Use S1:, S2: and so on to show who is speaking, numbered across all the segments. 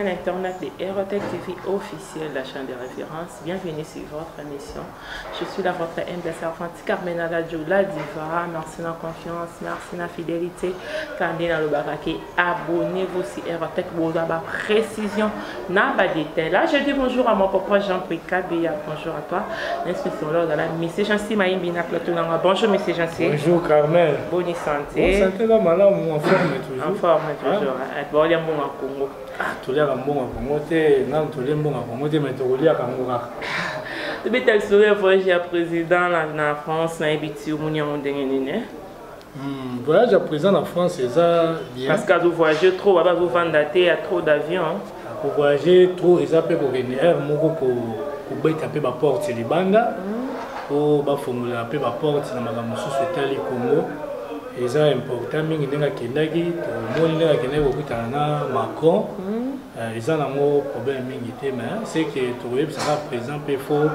S1: chaîne internet de Aérotech TV officielle, la chaîne de référence. Bienvenue sur votre émission. Je suis la votre MDS Arfanti Carmena Radio, la diva. Merci de la confiance, merci de la fidélité. Candina le baraki, abonnez-vous sur Aérotech pour avoir précision. N'a pas détail. Là, je dis bonjour à mon papa Jean-Pierre Kabia. Bonjour à toi. L'inscription là dans la Monsieur Jancy Maïmbina Clotonanga. Bonjour Monsieur Jancy.
S2: Bonjour Carmel.
S1: Bonne santé.
S2: Bonne santé là, madame, en forme toujours.
S1: En forme toujours. Bon, il y a un bon Congo.
S2: Ah, tu l'as un bon à Congo, non, tu l'as un bon à Congo, mais tu l'as un Congo.
S1: Tu peux te sourire voyager à président en France, na habitude au Mounion Dengenine.
S2: Voyage à président en France, c'est ça bien.
S1: Parce que vous voyagez trop, vous vendez il y a trop d'avions.
S2: Pour voyager trop, ils appellent pour venir pour taper ma porte les bandes, pour formuler un peu ma porte dans ma société à Congo. Et c'est important, mais il y a des gens qui ont Macron. Ils ont un problème, c'est que tu es présent, il faut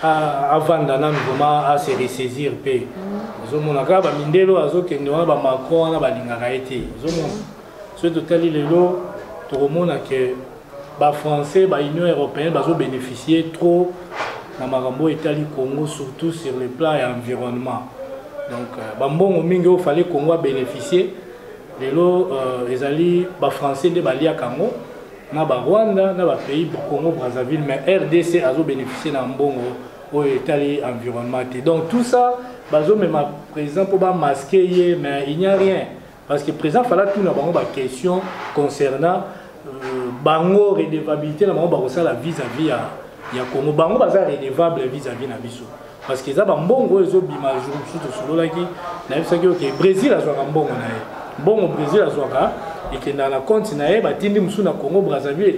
S2: avant vraiment à se ressaisir. Ils ont mon agaba, Mindelo, ils ont Macron, ils ont Lingaraïté. Ce total, tout le monde que les Français, l'Union européenne, ont bénéficié trop dans Marambo, Italie, Congo, surtout sur le plan et l'environnement. Donc, il fallait que Congo bénéficier de l'eau, les Français de Bali à Congo, na Rwanda, na pays Congo, Brazzaville, mais RDC a bénéficié d'un bon Italie environnement. Donc tout ça, même président pour masquer, mais il n'y a rien. Parce que président fallait tout d'abord une question concernant bango redevabilité, la vis-à-vis ya Congo. Bango baza redevable vis-à-vis na biso. Parce que ça bongo ezo bima jour surtout solo là qui na bisa que Brésil a joué bongo na ye bongo Brésil a joué et que dans la continent ba tindi musu na Congo Brazzaville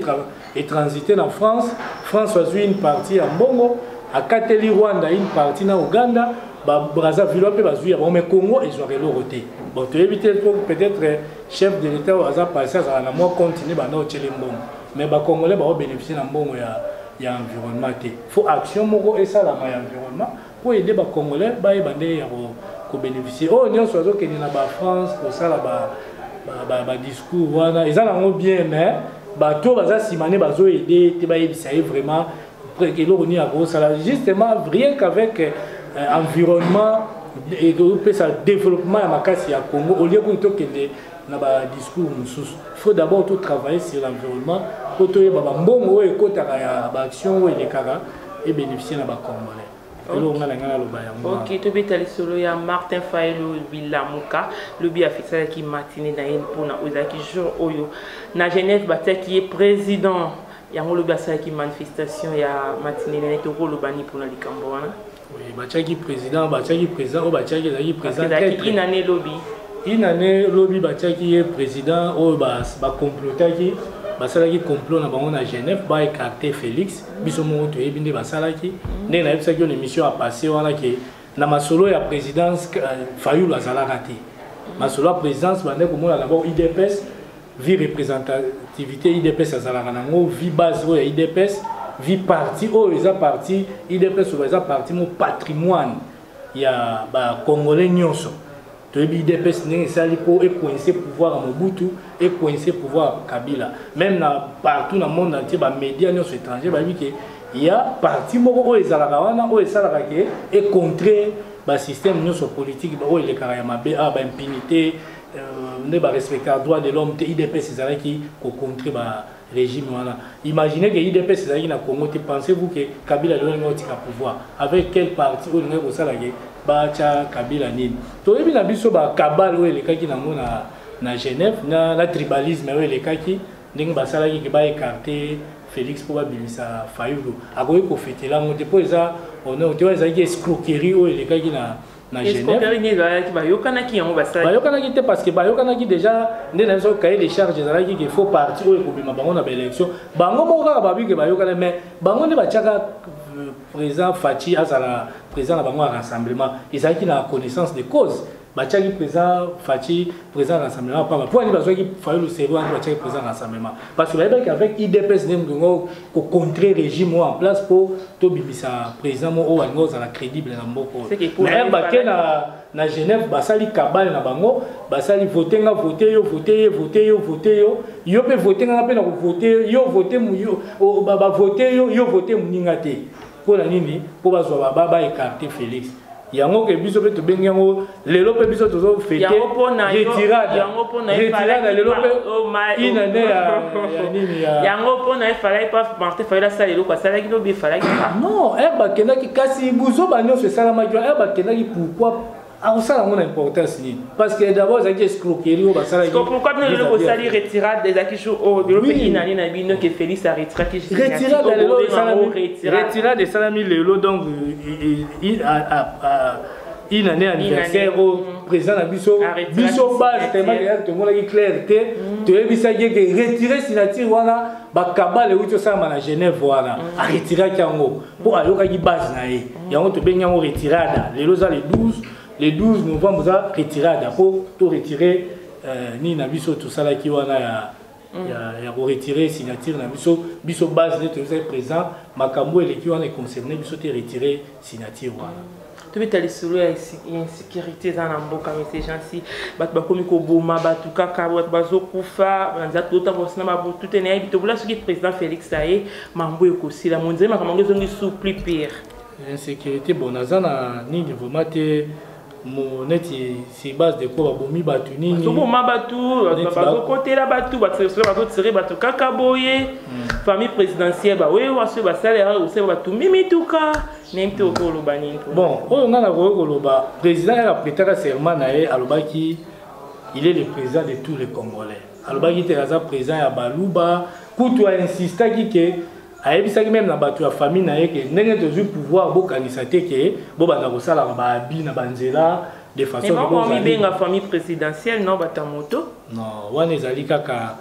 S2: et transité en France a joué une partie à bongo à Kateli Rwanda une partie na Uganda ba Brazzaville pe ba joué mais Congo et joué le roté bon tu éviter peut-être chef de l'état a passé à la moi continent ba na otchele bongo mais ba congolais ba bénéficier na bongo il y a environnement. Il faut action et ça la environnement pour aider les Congolais à bénéficier. Oh, nous sommes en France pour ça la discours. Ils ont bien, mais tout va s'imaginer, aider, vraiment. Justement, rien qu'avec l'environnement et le développement à Congo, au lieu de discours, il faut d'abord tout travailler sur l'environnement pour que les actions et bénéficier de Congolais.
S1: Ok, tu peux aller sur le Martin Fayelo Bilamuka, le biafisa qui matinée dans pour na ozaki jour oyo na Genève baté qui est président ya ngolo basa qui manifestation ya matinée na to ko lobani pour na likambo wana.
S2: Oui, bachaki président o bachaki zaki président
S1: une année lobby.
S2: Une année lobby bachaki est président o ba complotaki basalaki complot na bango na Genève ba écarter Félix biso mo to ebinde basalaki ndé na ebisaki une émission a passé wana ke na masolo ya présidence Fayulu azalaka te masolo ya présidence bande komona d'abord IDPS vie représentativité IDPS azalaka nango vie base ya IDPS vie parti o eza parti IDPS o eza parti mo patrimoine ya ba congolais nyonso. IDPS n'est pour coincer pouvoir à Mobutu et coincer pouvoir à Kabila. Même partout dans le monde entier, les médias étrangers, il y a parti où et contrer le système politique, où il y a l'impunité, respecter les droits de l'homme, IDPS qui contrer le régime. Imaginez que l'IDPS est dans Congo, pensez-vous que Kabila a le pouvoir? Avec quel parti où il y a Bacha Kabila Nini. To ebi na biso ba kabal we le kaki na Genève na tribalisme we le kaki ndenge basala ki ba écarter Félix pour bimisa Fayulu. Akoyi ko fetela mo depo eza on te eza ki escroquerie we le kaki na Genève.
S1: Escroquerie ni ba yokana ki yango basala.
S2: Ba yokana ki te parce que ba yokana ki déjà ndé na so cahier de charges ezala ki il faut partir we ko bima bango na ba élection. Bango mo ka ba bi ke ba yokana mais bango ne ba chaka président Fachi Azala président de rassemblement, ils ont la connaissance des causes. bachaki président Fachi président rassemblement pas pour aller besoin qu'il fallait le cerveau bachaki président rassemblement parce que avec IDPS ndongo ko contrer régime en place pour to bimisa président mo o wango za la crédible na mboko mais baké na Genève basali kabale na bango basali voter nga voter yo yo pe voter nga pe na ko voter yo voter mu yo ba voter yo voter muninga te pour la nini pour bazwa baba écarter Félix yango ke biso pe to bengango lelo pe biso tozo fêter retirade lelo pe inane ya nini ya
S1: yango pona fallait pas Martin fallait ça lelo quoi ça là qui no bi fallait
S2: non ba kena ki kasi buzo ba nyo se sala ma jo ba kena ki pourquoi ah ça a une importance parce que d'abord ça qui escroquerie au basala
S1: pourquoi nous le sali retirade des acquis au de pays nani na bino que Félix a retiré
S2: retirade des salami lelo donc il année anniversaire au président na biso base tellement que tout le monde qui clarté tu es bisa que retirer signature wana ba kabale uto sama na Genève wana a retirer kango pour ayoka ki base na ye yango to benga ngo retirada lelo za le 12 novembre vous avez retiré d'abord tout retirer ni na biso tout ça là qui wana ya retirer signature na biso base de tout ça présent makambo et qui wana concerné biso te retirer signature wana
S1: tu veux aller sur la insécurité dans mboka mais ces gens-ci bat ba komi ko boma batu kaka bat bazo kufa banza tout temps bosna ba tout est né bito bula ce qui président Félix Saé mambo ekosi la monzema makambo zongi sous plus pire
S2: insécurité bonazana ni vraiment te moneti si base de quoi bomi batu nini
S1: so boma batu bazo côté la batu bazo tirer batu kaka boye famille présidentielle ba we waso ba salaire ou se batu mimi tuka nemte okolo bani
S2: bon on a la koloba président a prêté serment na ye alobaki il est le président de tous les Congolais alobaki te raza président ya baluba kutu a insistaki ke ayebisaki même na bato ya famille na ye ke ndenge tozwi pouvoir bokanisa te ke bobanda kosalaka baabi na banzela de façon
S1: benga famille présidentielle non batamoto
S2: non wana ezali kaka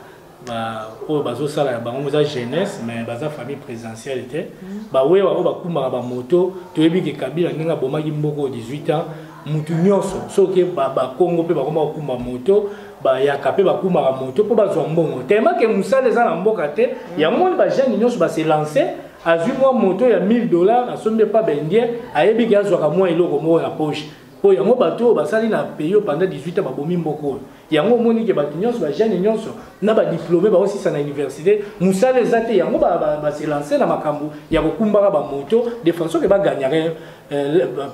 S2: oyo bazosala ya bango eza jeunesse mais baza famille présidentielle te bawewa oyo bakumbaka bamoto toyebi ke Kabila ndenge abomaki mboko 18 ans mutu nyonso soki bakongo mpe bakoma kokumba moto bayaka pe bakumaka moto po bazwa mbongo tellement ke musala eza na mboka te yango ba jeune nyonso ba se lancer azwi mwa moto ya $1000 asombe pa bendien ayebi ke azwaka mwa eloko moko na poche po yango bato basali na pays pendant 18 ans babomi mboko yango moni ke bato nyonso ba jeune nyonso na ba diplômé ba aussi na université musala eza te yango ba se lancer na makambo ya kokumbaka ba moto de façon ke ba gagner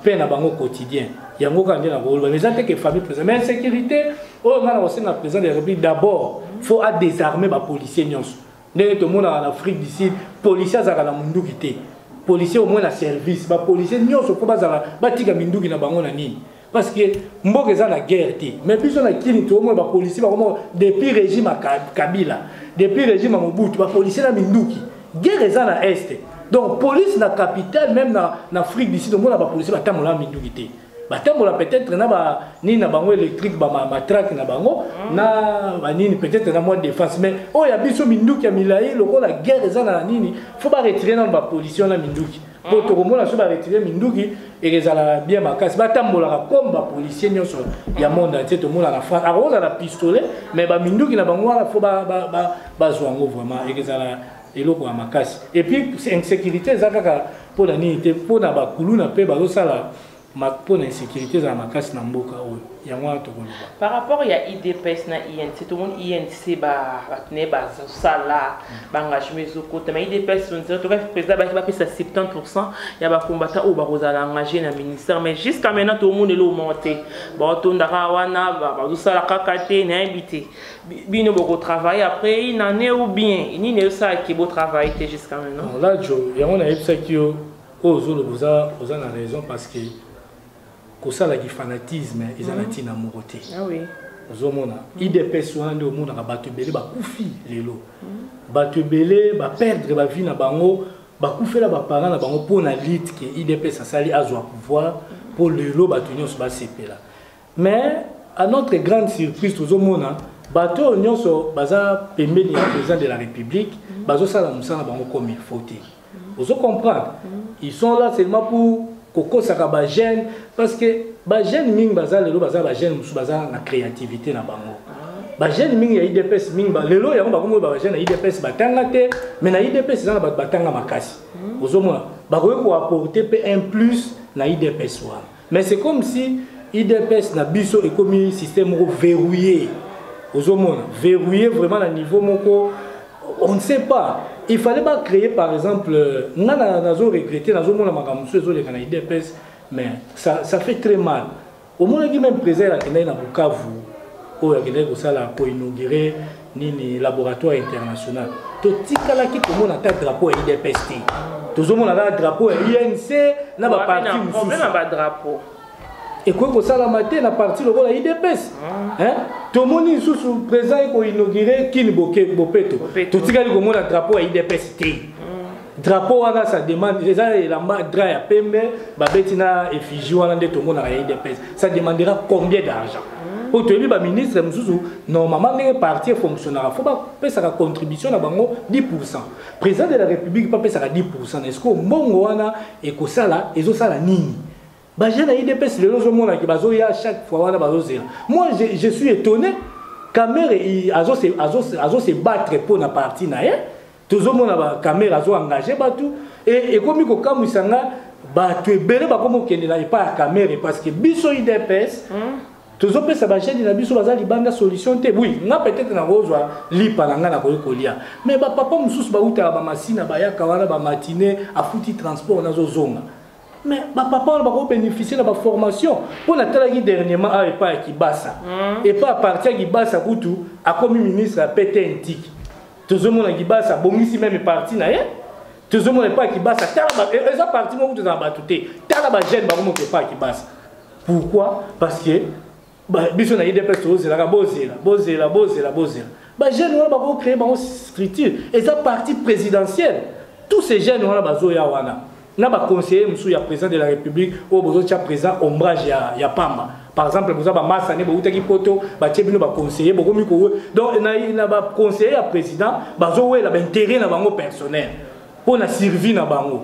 S2: peine à bango quotidien yango quand na rôle mais ça que famille président mais insécurité oh on a aussi na président de la République d'abord faut désarmer ba policiers nyonso ndenge to mona en Afrique du Sud policiers za na munduki te policiers au moins na service ba policiers nyonso ko bazala batika minduki na bango na nini parce que mboka eza na guerre te mais biso na kini to moins ba policiers ba comme depuis régime Kabila depuis régime Mobutu ba policiers na minduki guerre eza na est. Donc, police na capitale, même en Afrique d'ici, donc on a pas police, bah tant on l'a mis d'unité. Bah tant on l'a peut-être na ni na bango électrique, bah matraque na bango, na ni peut-être na moins de défense. Mais oh y a biso minduki a milaye, le la guerre est na nini, faut pas retirer dans la police na minduki. Pour tout le monde, on va retirer minduki et les ala bien ma casse. Bah tant on l'a comme bah policier n'y sont, y a monde entier tout le monde à la France. Alors on a la pistolet, mais bah minduki na bango faut bah zoango vraiment et les ala eloko ya makasi et puis insécurité za kaka pour la nité pour na bakulu na pe bazo sala pour la insécurité za makasi na mboka oyo yango atokoloba
S1: par rapport ya IDPS na INC tout le monde INC ba batne ba sala ba engagement zoko mais IDPS on dirait que le président ba pesa 70% ya ba combattant ou ba rozala engagé na ministère mais jusqu'à maintenant tout le monde est là monté ba tondaka wana ba sala kakate na invité bino beaucoup travailler après une année ou bien ni ne ça qui beau travail jusqu'à maintenant
S2: là jo yango na yebisa ki yo ozolo boza na raison parce que ça la fanatisme ils ont été na moroté
S1: ah oui
S2: ozomona IDPS wana ndio mona ka bato belé ba kufi lelo bato belé ba perdre ba vie na bango ba kufela ba parents na bango pour na lutte que IDPS asali azwa pouvoir pour lelo bato nyonso ba sepela mais à notre grande surprise ozomona bato nyonso baza pembeni ya président de la République bazo sala musala bango comme il faut. Vous comprenez? Ils sont là seulement pour kokosaka ba jeune parce que ba jeune mingi baza lelo baza ba jeune musu baza na créativité na bango ba jeune mingi ya IDPS mingi ba lelo yango bakomo ba jeune ya IDPS batanga te mais na IDPS za batanga makasi ozomona bakoki ko apporter pe un plus na IDPS wana mais c'est comme si IDPS na biso ekomi système verrouillé ozomona verrouillé vraiment à niveau moko on ne sait pas. Il fallait pas créer par exemple on a regretté nazo mona makambo so les Canadiens IDPS mais ça fait très mal au moins qui même président la Kenya na Bukavu au Kenya ko sala ko inaugurer nini laboratoire international to tikala ki ko mona ta drapeau ya IDPS tozo mona la drapeau ya INC na ba parti
S1: problème ba drapeau
S2: et quoi que ça la matin la partie le la IDPS hein tout le monde sous présent ko inaugurer Kini Bopeto to tikali ko mona drapeau ya IDPS drapeau wana ça demande déjà la dra ya pembe ba betina effigie wana nde to mona ya IDPS ça demandera combien d'argent pour te ba ministre mususu normalement les partis fonctionnaires faut pas payer sa contribution na bango 10%. Président de la République pas payer sa 10%. Est-ce que mbongo wana et ko sala ezo sala nini? Bah j'ai la IDPS le lozomona ki bazo ya chaque fois wana bazo zela. Moi je suis étonné caméra azo se battre pour na parti na ye. Tozomona ba caméra azo engagé batu et komi ko kamusanga batu ebele ba komo kende na pas caméra parce que biso IDPS toujours pesa ba jeune na biso baza libanda solution te oui nga peut-être na rozwa lipa na nga na kolia mais ba papa mususu ba uta ba masina ba yaka wana ba matinée afuti transport nazo zonga mais ba papa on va bénéficier de la formation pour la tala qui dernièrement a pas qui bassa et pas à partir qui bassa kutu a comme ministre a pété antique toujours mon qui bassa bongisi même parti na ye toujours mon pas qui bassa tala ba eza parti mo kutu na batuté tala ba jeune ba mo pas qui bassa pourquoi parce que biso na IDPS ozela bozela ba jeune wana ba créer ba structure et ça parti présidentielle tous ces jeunes wana bazoya wana na ba conseiller musu ya président de la République au bozo cha président ombrage ya pamba par exemple boza ba masane bo utaki poto ba tebino ba conseiller bo komiko donc na ba conseiller ya président bazo wela ba intérêt na bango personnel pour na survie na bango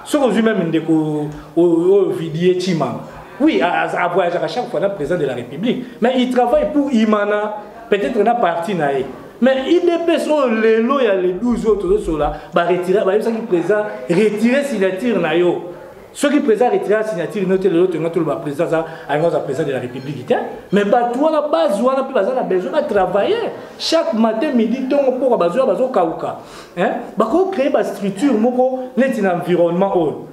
S2: ce qu'on dit même ndeko au vidier chimang. Oui, à voyager à chaque fois le président de la République. Mais il travaille pour Imana, peut-être dans la partie naïe. Mais IDPS, les lois, il y a les 12 autres là, bah retirer, bah ça qui présent, retirer signature naïo. Ceux qui présent retirer la signature, noter l'autre, noter le président, ça, alors le président de la République. Mais bah toi la base, on a besoin de travailler. Chaque matin, midi, ton pour besoin de kauka. Hein? Bah qu'on crée une structure, un environnement haut.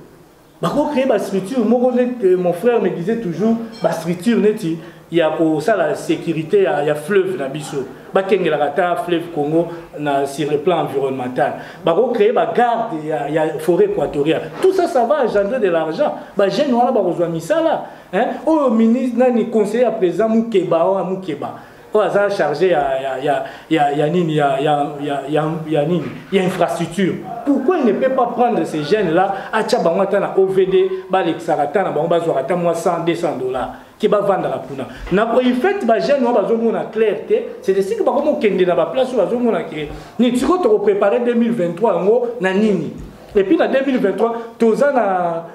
S2: Bako créer ma structure, mon frère me disait toujours, ma structure il y a pour ça la sécurité, il y a fleuve na biso. Bakenge la rata fleuve Congo sur le plan environnemental. Bako créer ma garde, il y a forêt équatoriale. Tout ça, ça va engendrer de l'argent. Bah j'ai noir ba besoin de ça là. Hein? Au ministre nani conseiller à présent Moukeba. Ça chargé il y a infrastructure. Pourquoi il ne peut pas prendre ces jeunes là à Tchabangata OVD Balexarata na bango bazorata moi 100 200 $. Qui va vendre la puna. Na ko ifet ba jeune ba zo mona clarté, c'est de ce que ba komo kende na ba place ba zo mona ke ni tiko to préparer 2023 ngo na nini. Et puis en 2023 toza na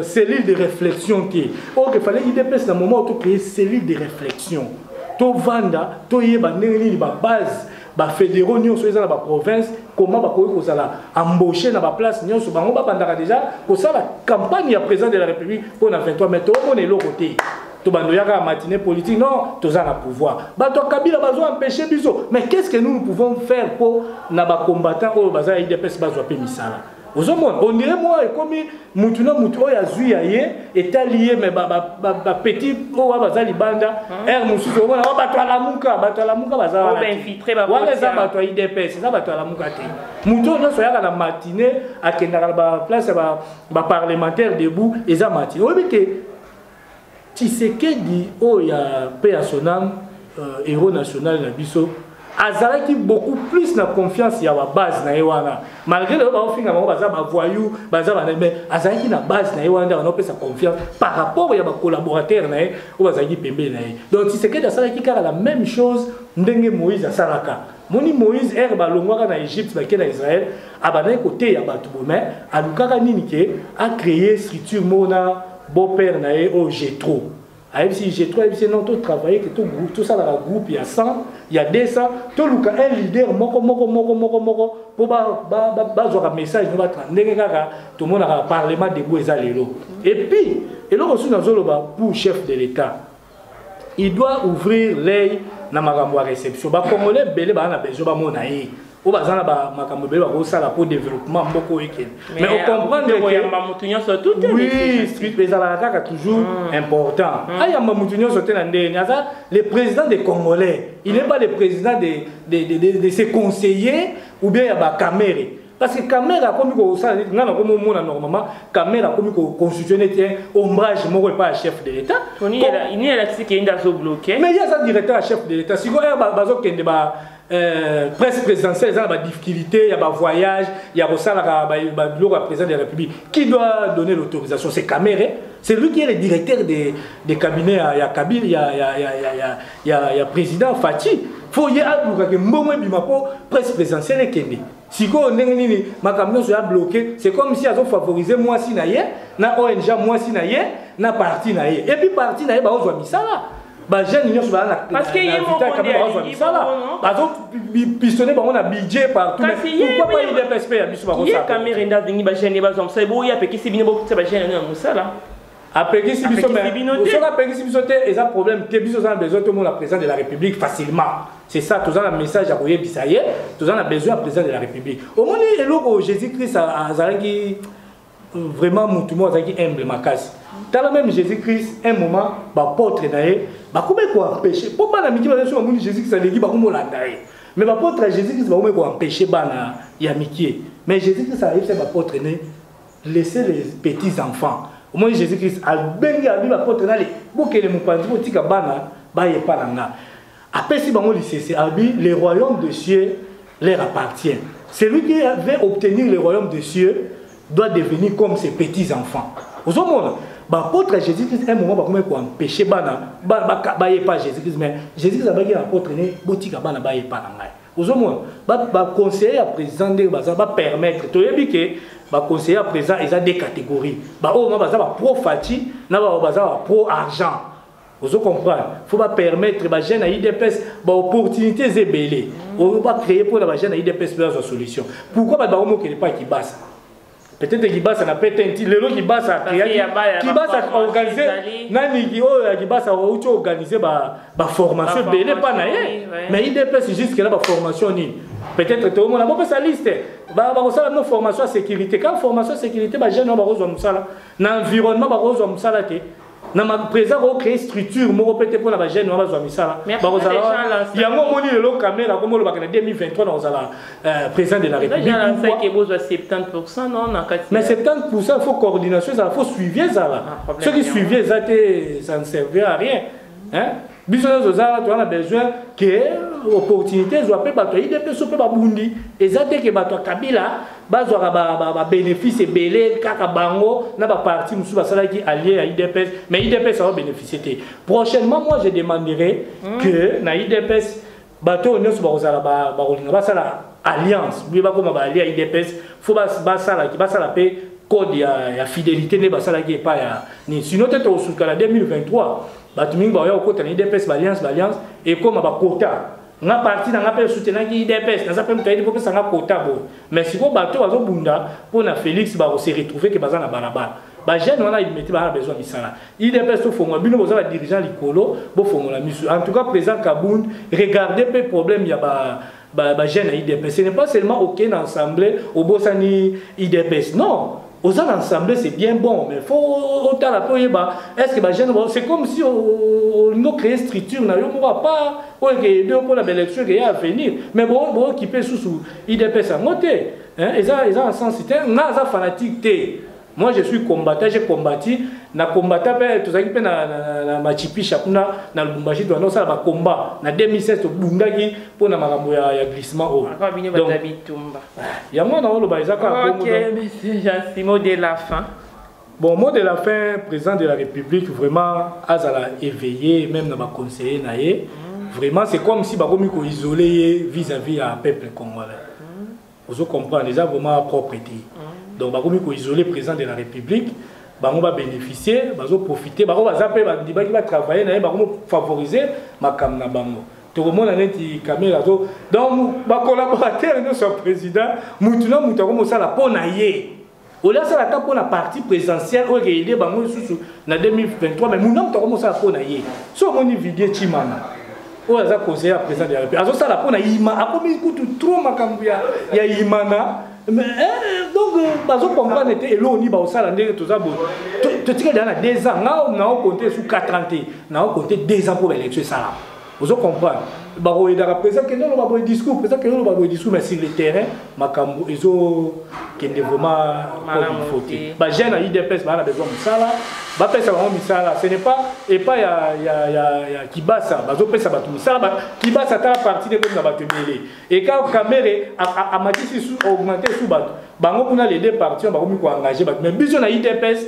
S2: cellule de réflexion qui oh il fallait IDPS na moment où créer cellule de réflexion. To vanda to yeba ndenge ba base ba fédéraux nyonso eza na ba province comment ba koyi ko sala embaucher na ba place nyonso bango ba bandaka déjà ko sala campagne ya président de la République pour na 23 mais to mona lo côté to bando yaka matinée politique non to za na pouvoir ba to Kabila bazo empêcher biso mais qu'est-ce que nous pouvons faire pour na ba combattants o baza IDPS bazo pe misala. On dirait moi comme mutuna mutu oya zuya ye est allié mais petit o bazali banda er mususu ona bato la muka bazala
S1: ba infiltrer ba
S2: wala za bato IDPS za bato la muka te mutu na so yaka na matinée akenda ba place ba parlementaire debout eza matinée obi ke Tshisekedi oya paix à son âme héros national na biso azalaki beaucoup plus na confiance ya ba base na ewana malgré le ba ofinga bango baza ba voyou baza ba mais azalaki na base na ewana on peut sa confiance par rapport ya ba collaborateur na e o bazalaki pembe na e donc Tshisekedi azalaki kaka la même chose ndenge Moïse asalaka moni Moïse herba longwaka na Égypte ba na Israël abana côté ya batu bomé alukaka nini ke a créé structure mona beau-père na au Jétro. Si Jétro a non tout travailler que tout groupe tout ça dans le groupe il y a 100 il y a 200 tout le cas un leader moko pour ba message no ba ndenge kaka tout le monde a parlement de boeza lelo et puis et là aussi dans zoloba pour chef de l'État il doit ouvrir l'œil na makambo ya réception ba congolais belé ba na besoin ba mona yi o bazana ba makambo belé ba ko sala pour développement mboko eke mais on comprend que oui street bezala kaka toujours important aya mamutunyo sote na ndeni aza le président des Congolais il n'est pas le président de ses conseillers ou bien ya ba caméra. Parce que caméra comme ça, normalement, caméra comme constitutionnel tient ombrage, moi pas chef de l'État.
S1: Il y a la qui est bloqué.
S2: Mais il y a ça directeur à chef de l'État. Si vous avez une presse présidentielle, il y a des difficultés, il y a des voyages, il y a le président de la République. Qui doit donner l'autorisation? C'est caméra. C'est lui qui est le directeur des cabinets. Il y a Kabila, il y a président Fati. Il faut y avoir une presse présidentielle et Kende. Si on ma camion soit bloqué, c'est comme si ils ont favorisé moi si naïe, na ONG moi si naïe, na parti naïe. Et puis parti naïe ba ozo misala. Ba jeune union sur la
S1: parce que y a mon
S2: misala. Ba zo pistonné ba on a budget partout. Pourquoi pas il DPSP ya biso ba ko ça.
S1: Il y a caméra nda zingi ba jeune ba zo ça bo ya peki si bino bo ba jeune na musala.
S2: Après qui si biso mais sur la peki si biso té et ça problème té biso ça besoin tout le monde la président de la République facilement. C'est ça, tous un message à Koye Bissaye, tous un besoin du président de la République. Au moment où Jésus-Christ a vraiment humble ma casse. Dans le même Jésus-Christ, un moment, l'apôtre naé, comment empêcher? Pourquoi la miki Jésus-Christ a dit mais l'apôtre Jésus-Christ va empêcher bana yamiki. Mais Jésus-Christ arrive c'est l'apôtre né, laisser les petits enfants. Au moins Jésus-Christ a bengi a dit l'apôtre naé, pour que les moupanzi tika bana ba yepananga. Après, si les royaumes de cieux leur appartient. Celui qui veut obtenir le royaume de cieux doit devenir comme ses petits-enfants. Vous voyez, l'apôtre Jésus-Christ, un moment, pour empêcher Jésus-Christ, mais Jésus-Christ a dit l'apôtre, vous voyez, conseiller à président permettre, conseiller à président, il y a des catégories. Pro-fati, pro-argent. Vous comprenez? Il faut pas permettre aux jeunes à IDPS des opportunités ébélées. On ne va pas créer pour les jeunes à IDPS plusieurs solutions. Pourquoi pas qu'il n'y ait pas qui basse? Peut-être qu'il basse n'a pas été qui basse a organisé qui basse a organisé la formation ébélée pas naïe. Mais IDPS juste que la formation peut-être tout le monde a pas sa liste. Une formation à sécurité. Quand formation à sécurité, les jeunes ont besoin de ça. L'environnement a besoin de ça. Na ma président va créer structure mo répéter pour la jeune on va zoa misala il y a un moment le caméra comme le bac en 2023 dans la président de la République
S1: il y a 70% non
S2: mais 70% il faut coordination ça faut suivre ça là ceux qui suivent ça ne servait à rien hein biso zozala tu as besoin que opportunité soit pas bato IDP so pe babundi ezate que bato Kabila bazwa ba bénéfice belé kaka bango na ba parti musu basala qui allié à IDPS mais IDPS ça va bénéficier prochainement moi je demanderai que na IDPS bato nyonso bazala ba rolinga basala alliance bi ba koma ba allié à IDPS faut basala qui basala pe code ya fidélité ne basala qui pas ya ni sinon tete au sukala 2023 batuming ba ya okota ni IDPS alliance et comme ba quota na parti na ngapé soutenir qui IDPS na zapem taidi pour que ça nga quota bon mais si ko bato bazo bunda pour na Félix ba se retrouver que bazana barabara ba jeune on a il mettait ba besoin de ça IDPS to fongo bino boza ba dirigeant likolo bo fongo la misu en tout cas président Kabound regardez peu problème ya ba jeune IDPS ce n'est pas seulement OK dans l'assemblée au bosani IDPS non. Aux ensemble c'est bien bon, mais il faut autant la est-ce que c'est comme si on crée une structure, on ne va pas pour l'élection qui est à venir, mais bon, qui peut sous IDPS à monter. Ils ont un sens, c'est un fanatique. Moi je suis combattant, j'ai combattu, na combattant tout ça qui peut na machipi chakuna na lubumbashi to na ça ba combat na 2016 to bundaki pour na makambo ya glissement haut. Donc il y a moi dans le baizaka.
S1: OK, monsieur Jansi, mot de la fin.
S2: Bon, mot de la fin, président de la République vraiment azala éveillé même na ba conseiller naé Vraiment, c'est comme si Baromi ko isolé vis-à-vis à peuple congolais. Vous comprenez, déjà vraiment propreté. Donc Baromi ko isolé président de la République, Baromi va bénéficier, Baromi va profiter, Baromi va zapper, Baromi va travailler, Baromi va favoriser ma kamna bango. Tout le monde a dit caméra. Donc ma collaborateur et notre président, Moutouna Moutaromo ça la ponaye. Au lieu de ça, pour la partie présidentielle, on a aidé en 2023, mais nous avons commencé à faire ça. Si on a une vidéo, on a conseillé à président de la République. Alors ça, la pour Ima, a commis trop macambia, il y a Imana. Donc, on comprend que l'eau n'est pas au salaire, tout ça. Tu sais que dans 2 ans, on a compté sur 4 ans, on a compté 2 ans pour l'élection. Vous comprenez? Il y a président qui n'a pas de discours, président qui n'a pas de discours, mais sur le terrain, Makambo, ils ont vraiment voté. J'ai un IDPS, il a besoin de ça. Ce n'est pas, et pas il y a Kibasa, Kibasa est la partie de l'État. Et quand Kamere a augmenté sous Batou, on a les 2 parties, on a engagé, mais besoin d'IDPS.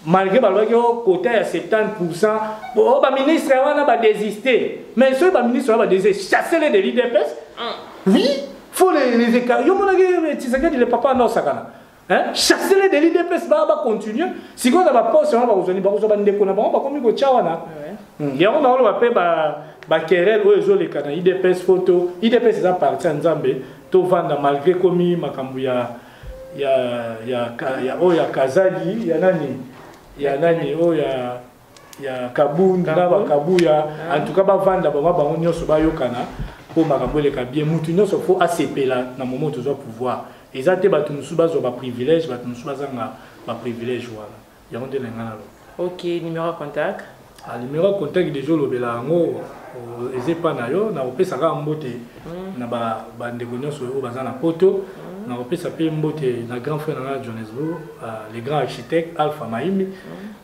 S2: Malgré le côté à 70%, le ministre va désister. Mais si le ministre va désister, chasser les l'IDPS, oui, il faut les écarter. Il y a papa non sakana. Chasser les l'IDPS va continuer. Si on a pas poste, on va besoin de déconner, on va comme il chawana. Il y a on va faire querelle aux les canaux IDPS photo, IDPS ça partie en Zambie, tout vendre malgré comme makambuya ya Kazali, il y a nani. Il y a nani, il y a Kaboun, Kabuya, en tout cas, Bavanda, Bavanda, Sobayokana, pour Maraboué, bien, Moutinho, il faut ACP là, dans le moment où tu dois pouvoir. Et ça, tu vas nous soubattre un privilège, tu vas nous un privilège. Il y a un délai.
S1: Ok, numéro de contact.
S2: Le numéro de contact, déjà, le Belango, les épanayo, na opé ça va en beauté. Na ba ndegonion sur au bazar na poto. Na opé ça peut mbote na grand frère na Johannesburg, les grands architectes Alpha Maïmi.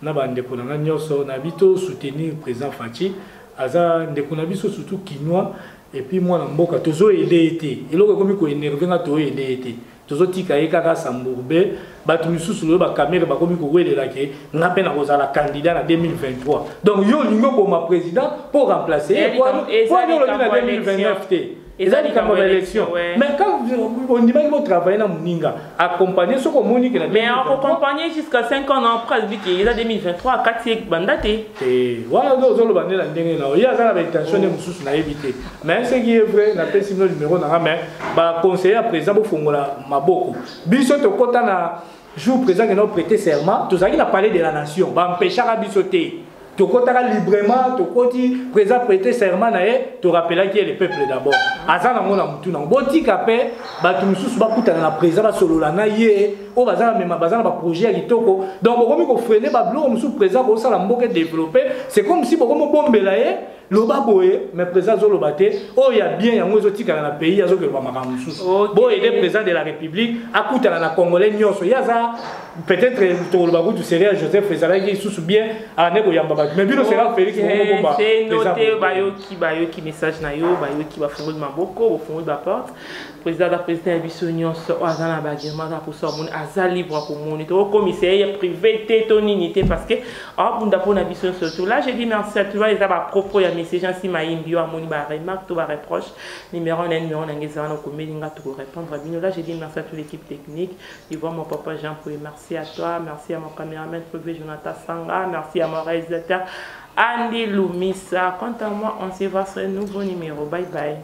S2: Na ba ndekona na nyoso na bito soutenir président Fachi. Aza ndekona biso surtout Kinois et puis moi na mboka tozo aider été. Et loko komi ko énerver na to aider été. Tozo tika kaka Sambourbe, batu misusu lo ba caméra ba komi ko welela ke na pena kozala candidat en 2023. Donc yo lingo pour ma président pour remplacer pour en 2029 té. Et ça dit comme élection. Mais quand on dit qu'il faut travailler dans Mouninga, accompagner ce qu'on monique la.
S1: Mais on accompagner jusqu'à 5 ans en presse, vu qu'il y a 2023 à 4 siècles bandaté.
S2: Et voilà, nous avons bandé la dernière là. Il y a ça l'intention de Moussous n'a évité. Mais ce qui est vrai, la personne le numéro n'a mais bah conseiller à présent pour Fongola Maboko. Biso to kota na jour présent que nous prêter serment, tout ça il a parlé de la nation, bah empêcher à bisoter. Tu as librement, tu as présent prêter serment, tu rappelles qui est le peuple d'abord. Azana mona mutu na boti kapé, ba tu mususu ba kutana na présent solo la na ye, o bazana même bazana ba projet ya kitoko. Donc bokomi ko freiner ba blo mususu présent ko sala mboke développer, c'est comme si bokomo bombela ye, loba boye, mais présent zo lobaté, oh ya bien ya ngozo tika na pays ya zo ke ba maka mususu. Bo aider président de la République a kutana na congolais nyonso. Yaza peut-être to loba ku tu serais Joseph Fezala qui sous bien ané ko yamba. Mais bino sera Félix Momomba.
S1: C'est noté bayo qui message na yo, bayo qui va fongol maboko, au fond de la porte. Président de la présidente Bissonion so azana bagirma pour ça mon azal libre pour mon au commissaire privé ton unité parce que on da pour na Bissonion surtout là j'ai dit merci à toi les aba propre ya message ainsi ma imbio à mon ba remarque tout va reproche numéro 1 numéro ngeza na ko melinga tout répondre bino là j'ai dit merci à toute l'équipe technique et voir mon papa Jean-Paul merci à toi merci à mon caméraman privé Jonathan Sanga merci à mon réalisateur Andy Lumisa. Quant à moi, on se voit sur un nouveau numéro. Bye bye.